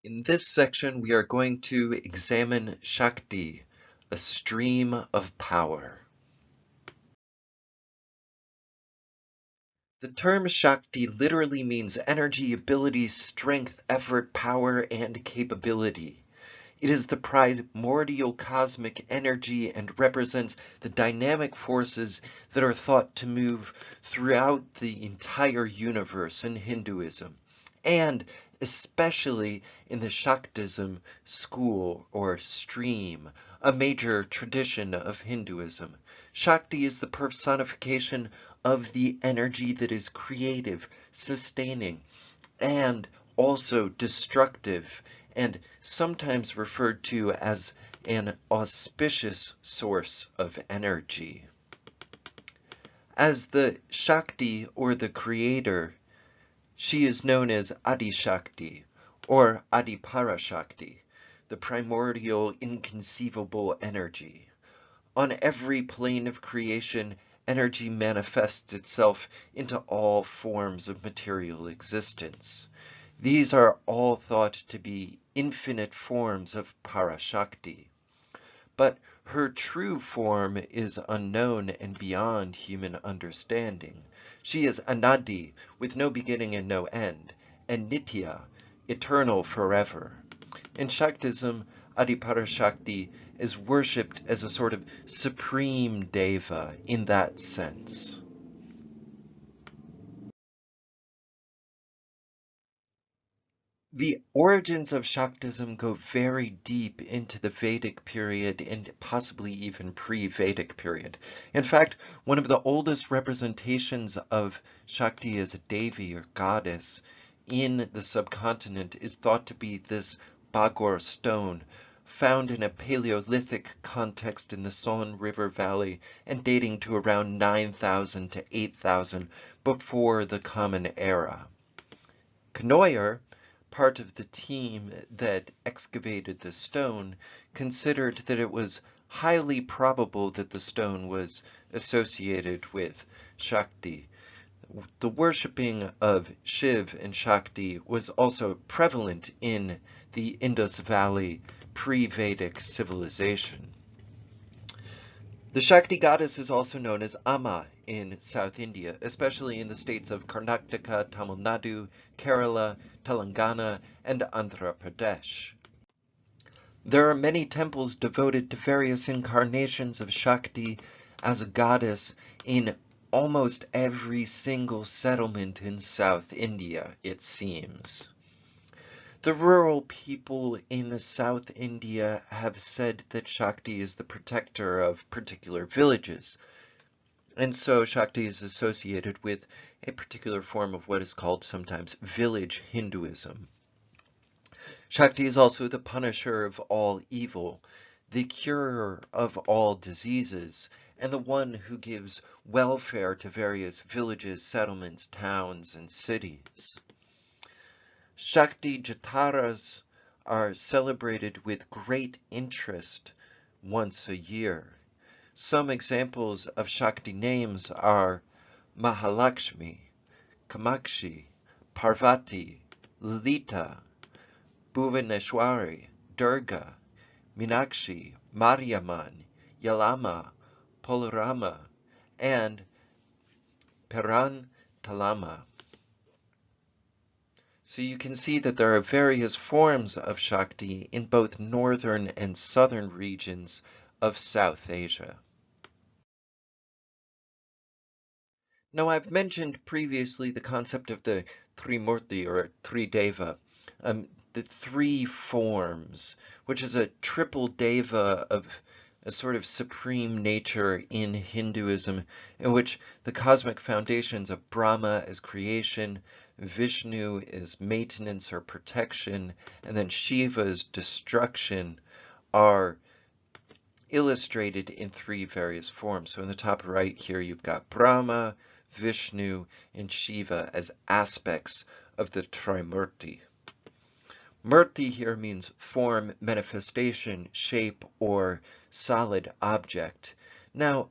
In this section, we are going to examine Shakti, a stream of power. The term Shakti literally means energy, ability, strength, effort, power, and capability. It is the primordial cosmic energy and represents the dynamic forces that are thought to move throughout the entire universe in Hinduism, and especially in the Shaktism school or stream, a major tradition of Hinduism. Shakti is the personification of the energy that is creative, sustaining, and also destructive, and sometimes referred to as an auspicious source of energy. As the Shakti or the creator, she is known as Adi Shakti or Adi Parashakti, the primordial inconceivable energy. On every plane of creation, energy manifests itself into all forms of material existence. These are all thought to be infinite forms of Parashakti. But her true form is unknown and beyond human understanding. She is Anadi, with no beginning and no end, and Nitya, eternal forever. In Shaktism, Adiparashakti is worshipped as a sort of supreme deva in that sense. The origins of Shaktism go very deep into the Vedic period and possibly even pre-Vedic period. In fact, one of the oldest representations of Shakti as a devi or goddess in the subcontinent is thought to be this Bagor stone, found in a Paleolithic context in the Son River Valley and dating to around 9,000 to 8,000 before the Common Era. Knoyer, part of the team that excavated the stone, considered that it was highly probable that the stone was associated with Shakti. The worshipping of Shiv and Shakti was also prevalent in the Indus Valley pre-Vedic civilization. The Shakti goddess is also known as Amma in South India, especially in the states of Karnataka, Tamil Nadu, Kerala, Telangana, and Andhra Pradesh. There are many temples devoted to various incarnations of Shakti as a goddess in almost every single settlement in South India, it seems. The rural people in South India have said that Shakti is the protector of particular villages, and so Shakti is associated with a particular form of what is called sometimes village Hinduism. Shakti is also the punisher of all evil, the curer of all diseases, and the one who gives welfare to various villages, settlements, towns, and cities. Shakti Jataras are celebrated with great interest once a year. Some examples of Shakti names are Mahalakshmi, Kamakshi, Parvati, Lalita, Bhuvaneshwari, Durga, Meenakshi, Mariamman, Yalama, Polarama, and Perantalama. So you can see that there are various forms of Shakti in both northern and southern regions of South Asia. Now, I've mentioned previously the concept of the Trimurti or Trideva, the three forms, which is a triple deva of a sort of supreme nature in Hinduism, in which the cosmic foundations of Brahma as creation, Vishnu is maintenance or protection, and then Shiva's destruction are illustrated in three various forms. So in the top right here, you've got Brahma, Vishnu, and Shiva as aspects of the Trimurti. Murti here means form, manifestation, shape, or solid object. Now,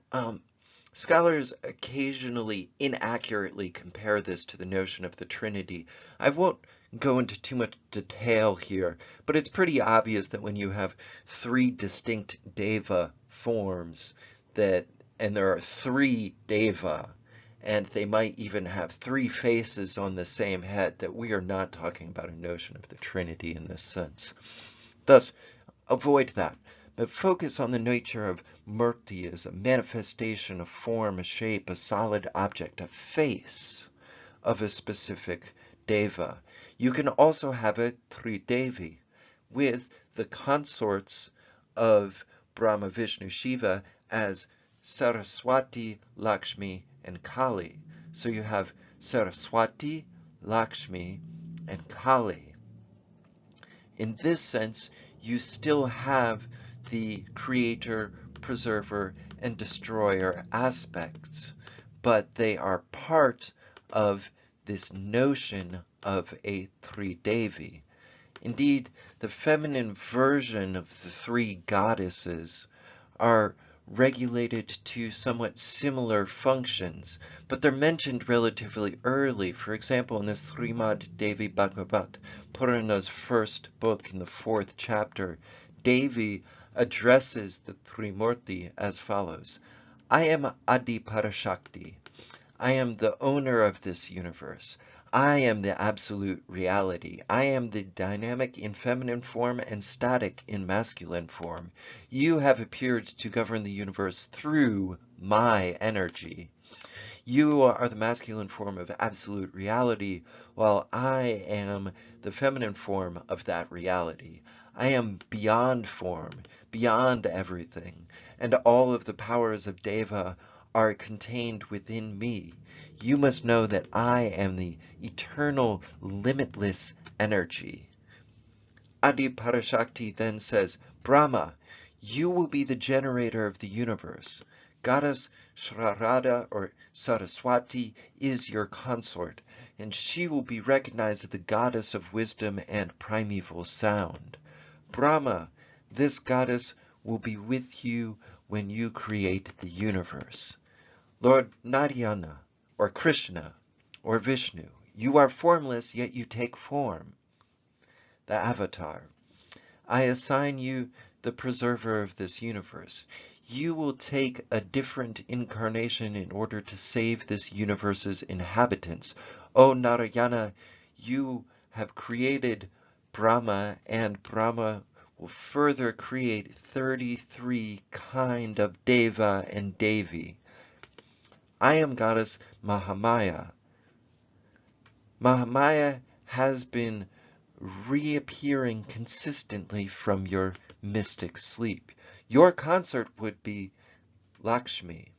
Scholars occasionally inaccurately compare this to the notion of the Trinity. I won't go into too much detail here, but it's pretty obvious that when you have three distinct deva forms, and there are three deva, and they might even have three faces on the same head, that we are not talking about a notion of the Trinity in this sense. Thus, avoid that, but focus on the nature of murti as a manifestation, a form, a shape, a solid object, a face of a specific deva. You can also have a Tridevi with the consorts of Brahma, Vishnu, Shiva as Saraswati, Lakshmi, and Kali. So you have Saraswati, Lakshmi, and Kali. In this sense, you still have the creator, preserver, and destroyer aspects, but they are part of this notion of a Tridevi. Indeed, the feminine version of the three goddesses are regulated to somewhat similar functions, but they're mentioned relatively early. For example, in the Srimad Devi Bhagavat, Purana's first book in the 4th chapter, Devi addresses the Trimurti as follows: I am Adi Parashakti. I am the owner of this universe. I am the absolute reality. I am the dynamic in feminine form and static in masculine form. You have appeared to govern the universe through my energy. You are the masculine form of absolute reality, while I am the feminine form of that reality. I am beyond form, beyond everything, and all of the powers of Deva are contained within me. You must know that I am the eternal, limitless energy. Adi Parashakti then says, Brahma, you will be the generator of the universe. Goddess Shrarada or Saraswati is your consort, and she will be recognized as the goddess of wisdom and primeval sound. Brahma, this goddess, will be with you when you create the universe. Lord Narayana, or Krishna, or Vishnu, you are formless, yet you take form. The avatar. I assign you the preserver of this universe. You will take a different incarnation in order to save this universe's inhabitants. O Narayana, you have created Brahma, and Brahma will further create 33 kind of Deva and Devi. I am goddess Mahamaya. Mahamaya has been reappearing consistently from your mystic sleep. Your consort would be Lakshmi.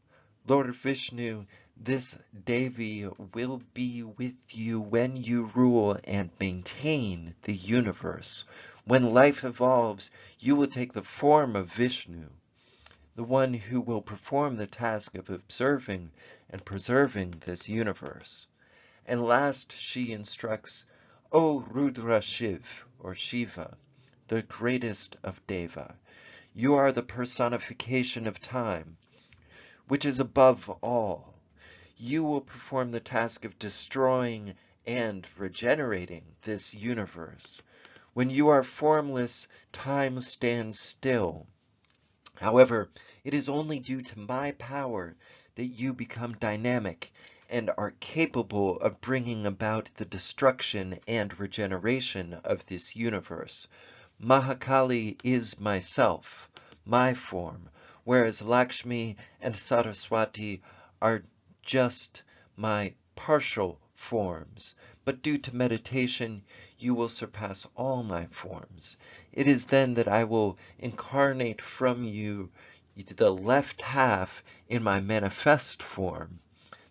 Lord Vishnu, this Devi will be with you when you rule and maintain the universe. When life evolves, you will take the form of Vishnu, the one who will perform the task of observing and preserving this universe. And last, she instructs, O Rudra Shiv, or Shiva, the greatest of Deva, you are the personification of time, which is above all. You will perform the task of destroying and regenerating this universe. When you are formless, time stands still. However, it is only due to my power that you become dynamic and are capable of bringing about the destruction and regeneration of this universe. Mahakali is myself, my form, whereas Lakshmi and Saraswati are just my partial forms. But due to meditation, you will surpass all my forms. It is then that I will incarnate from you the left half in my manifest form.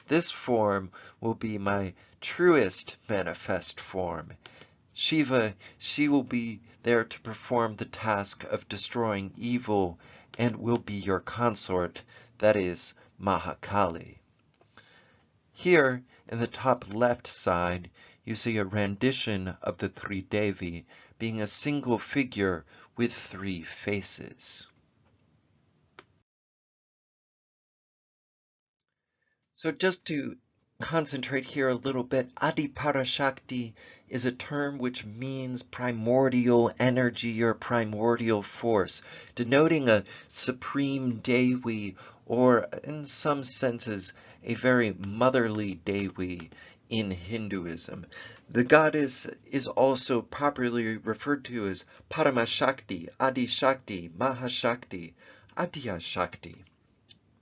This form will be my truest manifest form. Shiva, she will be there to perform the task of destroying evil and will be your consort, that is, Mahakali. Here, in the top left side, you see a rendition of the Tridevi being a single figure with 3 faces. So just to concentrate here a little bit, Adi Parashakti is a term which means primordial energy or primordial force, denoting a supreme Devi or, in some senses, a very motherly Devi in Hinduism. The goddess is also popularly referred to as Paramashakti, Adi Shakti, Mahashakti, Adya Shakti.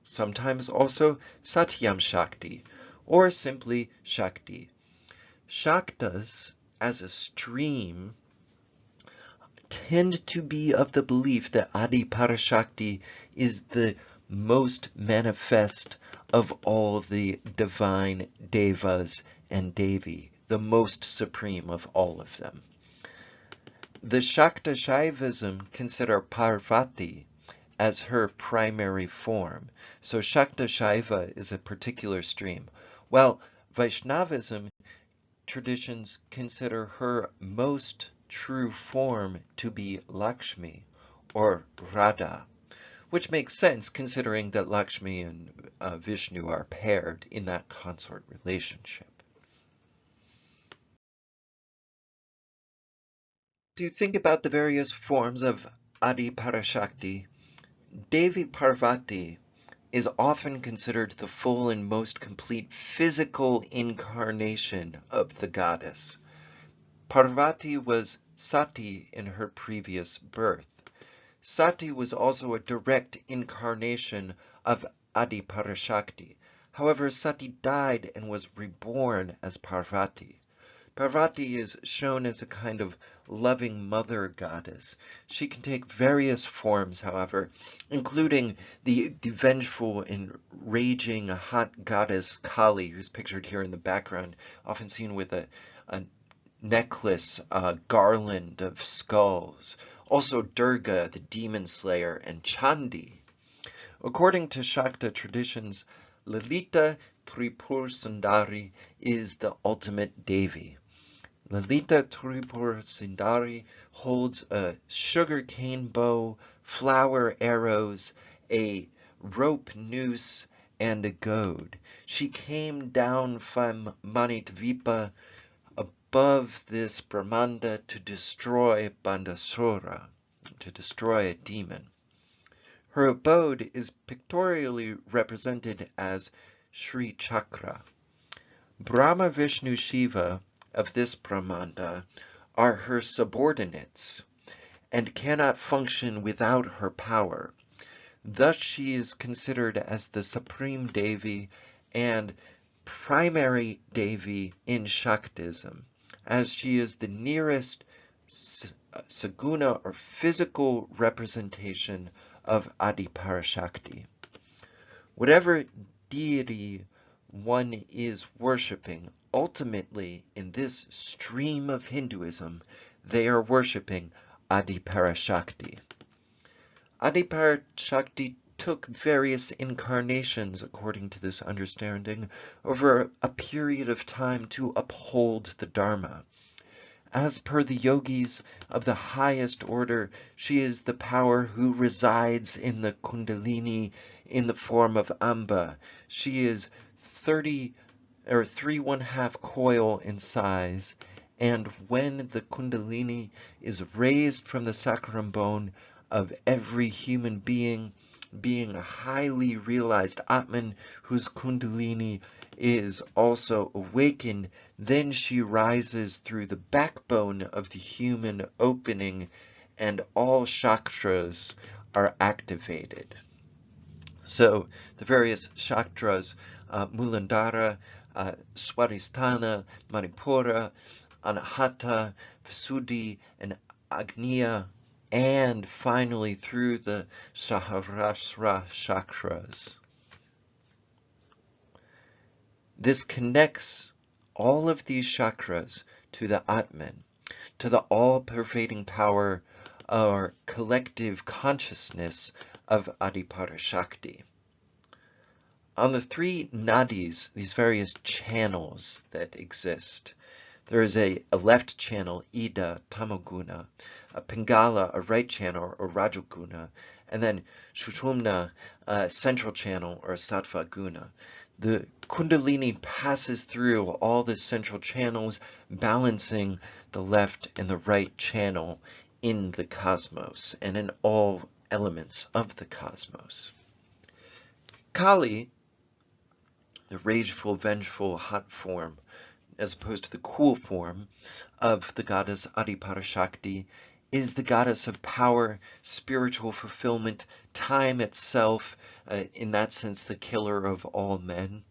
Sometimes also Satyam Shakti, or simply Shakti. Shaktas, as a stream, tend to be of the belief that Adi Parashakti is the most manifest of all the divine devas and devi, the most supreme of all of them. The Shakta Shaivism consider Parvati as her primary form. So Shakta Shaiva is a particular stream, while Vaishnavism traditions consider her most true form to be Lakshmi or Radha, which makes sense considering that Lakshmi and Vishnu are paired in that consort relationship. Do you think about the various forms of Adi Parashakti? Devi Parvati is often considered the full and most complete physical incarnation of the goddess. Parvati was Sati in her previous birth. Sati was also a direct incarnation of Adi Parashakti. However, Sati died and was reborn as Parvati. Parvati is shown as a kind of loving mother goddess. She can take various forms, however, including the vengeful and raging hot goddess Kali, who's pictured here in the background, often seen with a necklace, garland of skulls. Also Durga, the demon slayer, and Chandi. According to Shakta traditions, Lalita Tripur Sundari is the ultimate Devi. Lalita Tripur Sundari holds a sugarcane bow, flower arrows, a rope noose, and a goad. She came down from Manitvipa above this Brahmanda to destroy Bandasura, to destroy a demon. Her abode is pictorially represented as Sri Chakra. Brahma, Vishnu, Shiva of this Brahmanda are her subordinates and cannot function without her power. Thus she is considered as the supreme Devi and primary Devi in Shaktism, as she is the nearest saguna or physical representation of Adi Parashakti. Whatever deity one is worshipping, ultimately in this stream of Hinduism, they are worshipping Adi Parashakti. Adi Parashakti took various incarnations, according to this understanding, over a period of time to uphold the Dharma. As per the yogis of the highest order, she is the power who resides in the Kundalini in the form of Amba. She is 3½ coil in size, and when the Kundalini is raised from the sacrum bone of every human being, being a highly realized Atman whose Kundalini is also awakened, then she rises through the backbone of the human opening and all chakras are activated. So the various chakras, Muladhara, Swadhisthana, Manipura, Anahata, Visuddhi, and Agnya, and finally through the Sahasrara chakras. This connects all of these chakras to the Atman, to the all-pervading power or collective consciousness of Adi Parashakti. On the three nadis, these various channels that exist, there is a left channel, Ida, Tamoguna, a Pingala, a right channel, or Rajoguna, and then Shushumna, a central channel, or Sattva Guna. The Kundalini passes through all the central channels, balancing the left and the right channel in the cosmos and in all elements of the cosmos. Kali, the rageful, vengeful, hot form, as opposed to the cool form of the goddess Adi Parashakti, is the goddess of power, spiritual fulfillment, time itself, in that sense the killer of all men,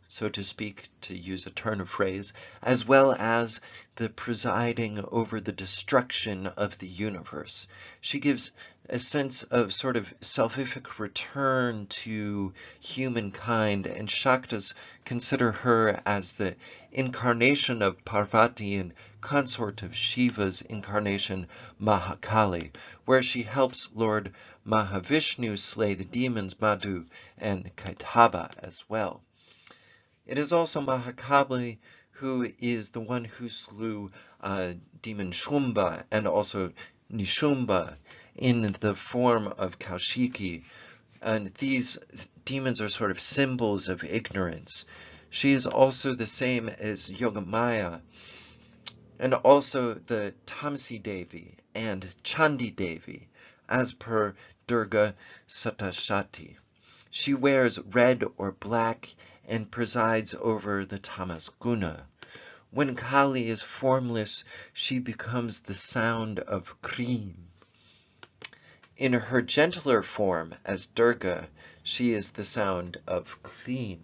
so to speak, to use a turn of phrase, as well as the presiding over the destruction of the universe. She gives a sense of sort of salvific return to humankind, and Shaktas consider her as the incarnation of Parvati and consort of Shiva's incarnation Mahakali, where she helps Lord Mahavishnu slay the demons Madhu and Kaitaba as well. It is also Mahakali who is the one who slew demon Shumba and also Nishumba in the form of Kaushiki. And these demons are sort of symbols of ignorance. She is also the same as Yogamaya, and also the Tamsi Devi and Chandi Devi, as per Durga Satashati. She wears red or black and presides over the tamas guna. When Kali is formless, she becomes the sound of Kreem. In her gentler form as Durga, she is the sound of Kleem.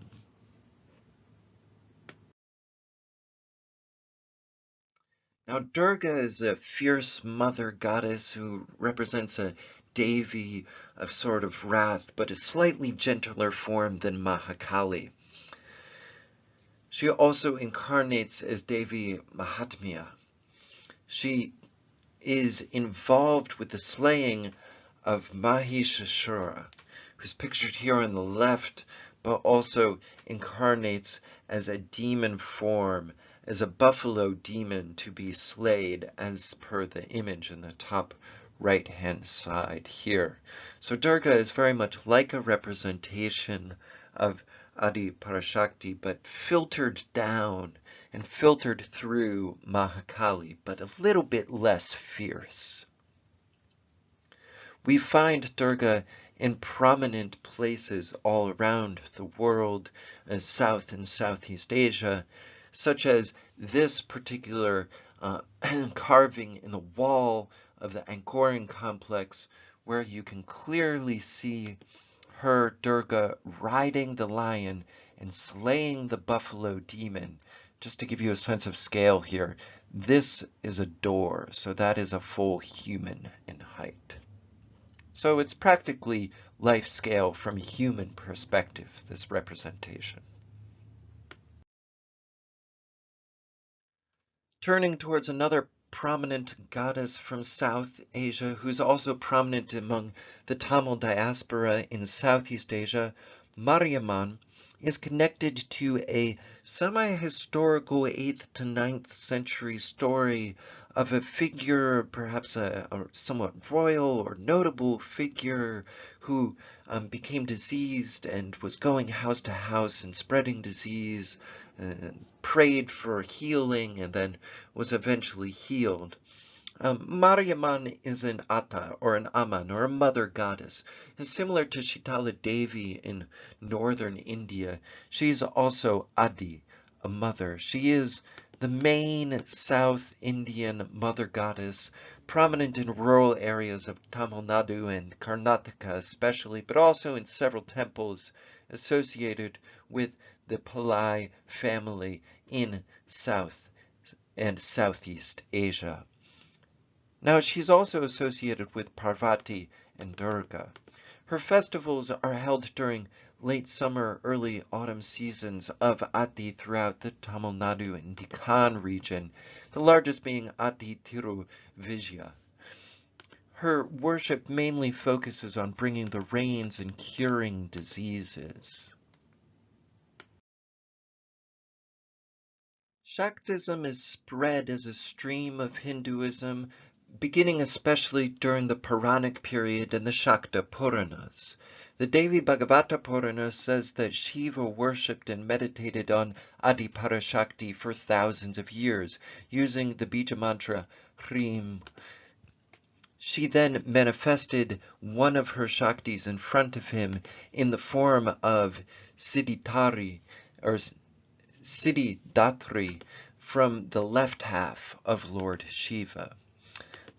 Now, Durga is a fierce mother goddess who represents a Devi of sort of wrath, but a slightly gentler form than Mahakali. She also incarnates as Devi Mahatmya. She is involved with the slaying of Mahishasura, who's pictured here on the left, but also incarnates as a demon form, as a buffalo demon to be slayed, as per the image in the top right-hand side here. So Durga is very much like a representation of Adi Parashakti, but filtered down and filtered through Mahakali, but a little bit less fierce. We find Durga in prominent places all around the world, South and Southeast Asia, such as this particular carving in the wall of the Angkoran complex, where you can clearly see her, Durga, riding the lion and slaying the buffalo demon. Just to give you a sense of scale here, this is a door, so that is a full human in height. So it's practically life scale from a human perspective, this representation. Turning towards another prominent goddess from South Asia, who's also prominent among the Tamil diaspora in Southeast Asia, Mariamman, is connected to a semi-historical 8th to 9th century story of a figure, perhaps a somewhat royal or notable figure, who became diseased and was going house to house and spreading disease, prayed for healing, and then was eventually healed. Mariamman is an Atta, or an Amman, or a mother goddess. Similar to Shitala Devi in northern India, she's also Adi, a mother. She is the main South Indian mother goddess, prominent in rural areas of Tamil Nadu and Karnataka especially, but also in several temples associated with the Palai family in South and Southeast Asia. Now, she's also associated with Parvati and Durga. Her festivals are held during late summer, early autumn seasons of Adi throughout the Tamil Nadu and Deccan region, the largest being Adi Tiruvijaya. Her worship mainly focuses on bringing the rains and curing diseases. Shaktism is spread as a stream of Hinduism, beginning especially during the Puranic period and the Shakta Puranas. The Devi Bhagavata Purana says that Shiva worshipped and meditated on Adi Parashakti for thousands of years, using the bija mantra Hrim. She then manifested one of her Shaktis in front of him in the form of Siddhitari, or Siddhidatri, from the left half of Lord Shiva.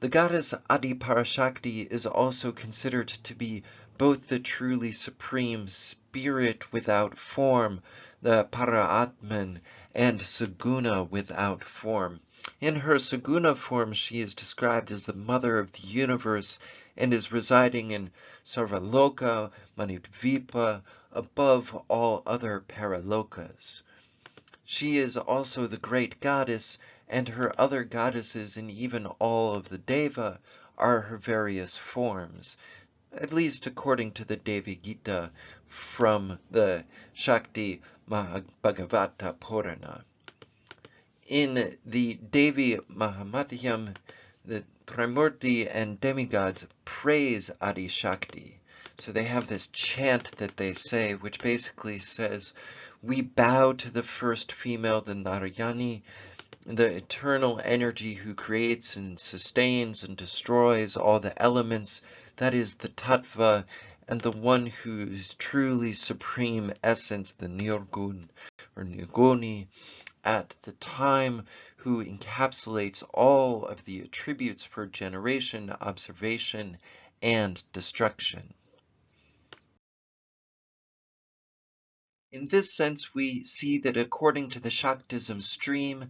The goddess Adi Parashakti is also considered to be both the truly supreme spirit without form, the Paraatman, and Saguna without form. In her Saguna form, she is described as the mother of the universe and is residing in Sarvaloka, Manudvipa, above all other paralokas. She is also the great goddess, and her other goddesses and even all of the Deva are her various forms, at least according to the Devi Gita from the Shakti Bhagavata Purana. In the Devi Mahamathyam, the Trimurti and demigods praise Adi Shakti. So they have this chant that they say, which basically says, we bow to the first female, the Narayani, the eternal energy who creates and sustains and destroys all the elements, that is the Tattva, and the one whose truly supreme essence, the Nirgun or Nirguni, at the time, who encapsulates all of the attributes for generation, observation, and destruction. In this sense, we see that according to the Shaktism stream,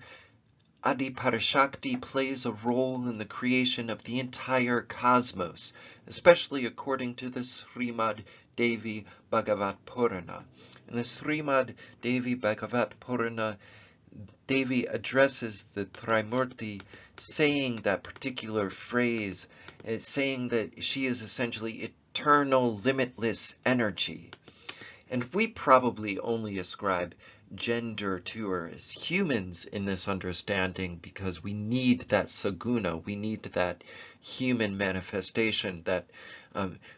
Adi Parashakti plays a role in the creation of the entire cosmos, especially according to the Srimad Devi Bhagavat Purana. In the Srimad Devi Bhagavat Purana, Devi addresses the Trimurti, saying that particular phrase, saying that she is essentially eternal, limitless energy. And we probably only ascribe gender to her as humans in this understanding because we need that saguna, we need that human manifestation, that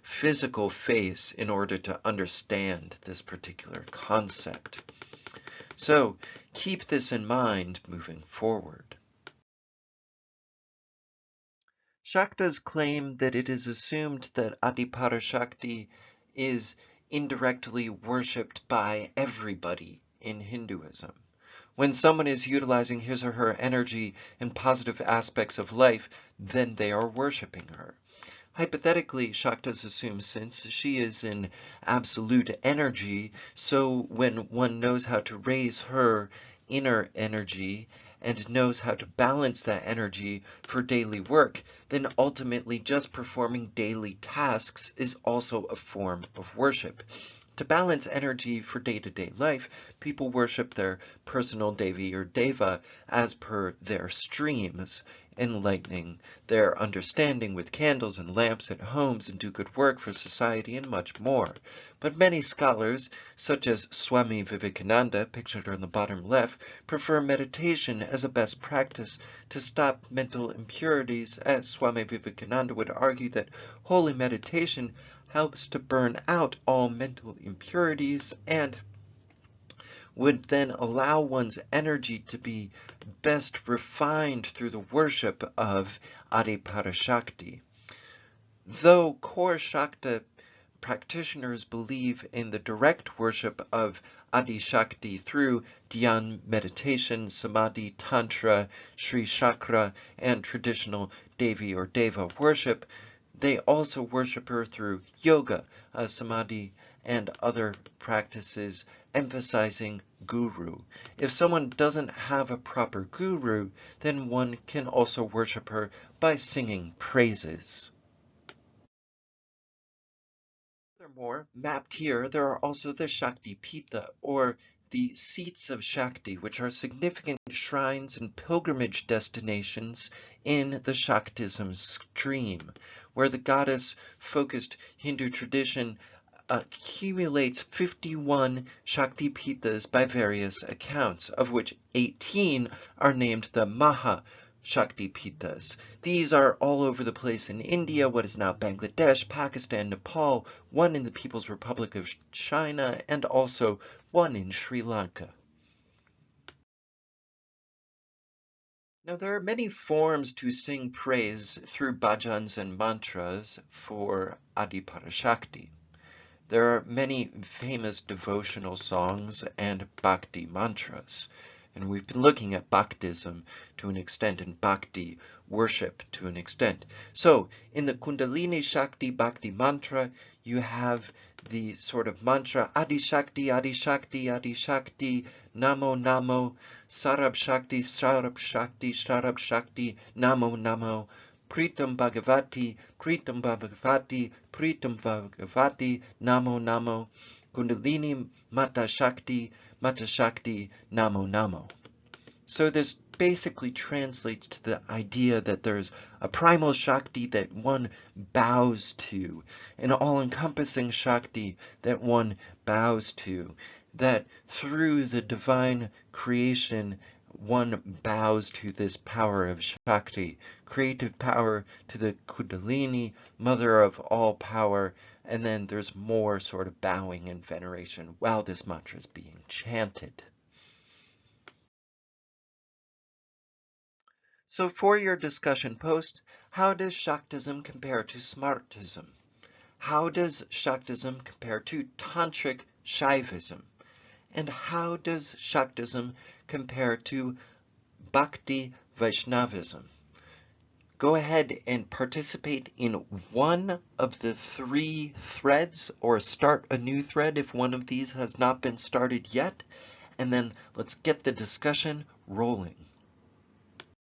physical face in order to understand this particular concept. So keep this in mind moving forward. Shaktas claim that it is assumed that Adi Parashakti is indirectly worshipped by everybody in Hinduism. When someone is utilizing his or her energy in positive aspects of life, then they are worshipping her. Hypothetically, Shaktas assume since she is in absolute energy, so when one knows how to raise her inner energy and knows how to balance that energy for daily work, then ultimately just performing daily tasks is also a form of worship. To balance energy for day-to-day life, people worship their personal Devi or Deva as per their streams, enlightening their understanding with candles and lamps at homes and do good work for society and much more. But many scholars, such as Swami Vivekananda, pictured on the bottom left, prefer meditation as a best practice to stop mental impurities, as Swami Vivekananda would argue that holy meditation helps to burn out all mental impurities and would then allow one's energy to be best refined through the worship of Adi Parashakti. Though core Shakta practitioners believe in the direct worship of Adi Shakti through dhyan meditation, samadhi, tantra, Sri Chakra, and traditional Devi or Deva worship, they also worship her through yoga, samadhi, and other practices emphasizing guru. If someone doesn't have a proper guru, then one can also worship her by singing praises. Furthermore, mapped here, there are also the Shakti Pitha, or the seats of Shakti, which are significant shrines and pilgrimage destinations in the Shaktism stream, where the goddess-focused Hindu tradition accumulates 51 Shakti Pithas by various accounts, of which 18 are named the Maha Shakti Pithas. These are all over the place in India, what is now Bangladesh, Pakistan, Nepal, one in the People's Republic of China, and also one in Sri Lanka. Now, there are many forms to sing praise through bhajans and mantras for Adi Parashakti. There are many famous devotional songs and bhakti mantras. And we've been looking at Bhaktism to an extent and Bhakti worship to an extent. So in the Kundalini Shakti Bhakti mantra, you have the sort of mantra Adi Shakti, Adi Shakti, Adi Shakti, Namo Namo, Sarab Shakti, Sarab Shakti, Sarab Shakti, Namo Namo, Pritam Bhagavati, Pritam Bhagavati, Pritam Bhagavati, Namo Namo, Kundalini Mata Shakti, Namo Namo. So this basically translates to the idea that there's a primal Shakti that one bows to, an all-encompassing Shakti that one bows to, that through the divine creation one bows to this power of Shakti, creative power, to the Kundalini, mother of all power, and then there's more sort of bowing and veneration while this mantra is being chanted. So for your discussion post, how does Shaktism compare to Smartism? How does Shaktism compare to Tantric Shaivism? And how does Shaktism compare to Bhakti Vaishnavism? Go ahead and participate in one of the 3 threads, or start a new thread if one of these has not been started yet, and then let's get the discussion rolling.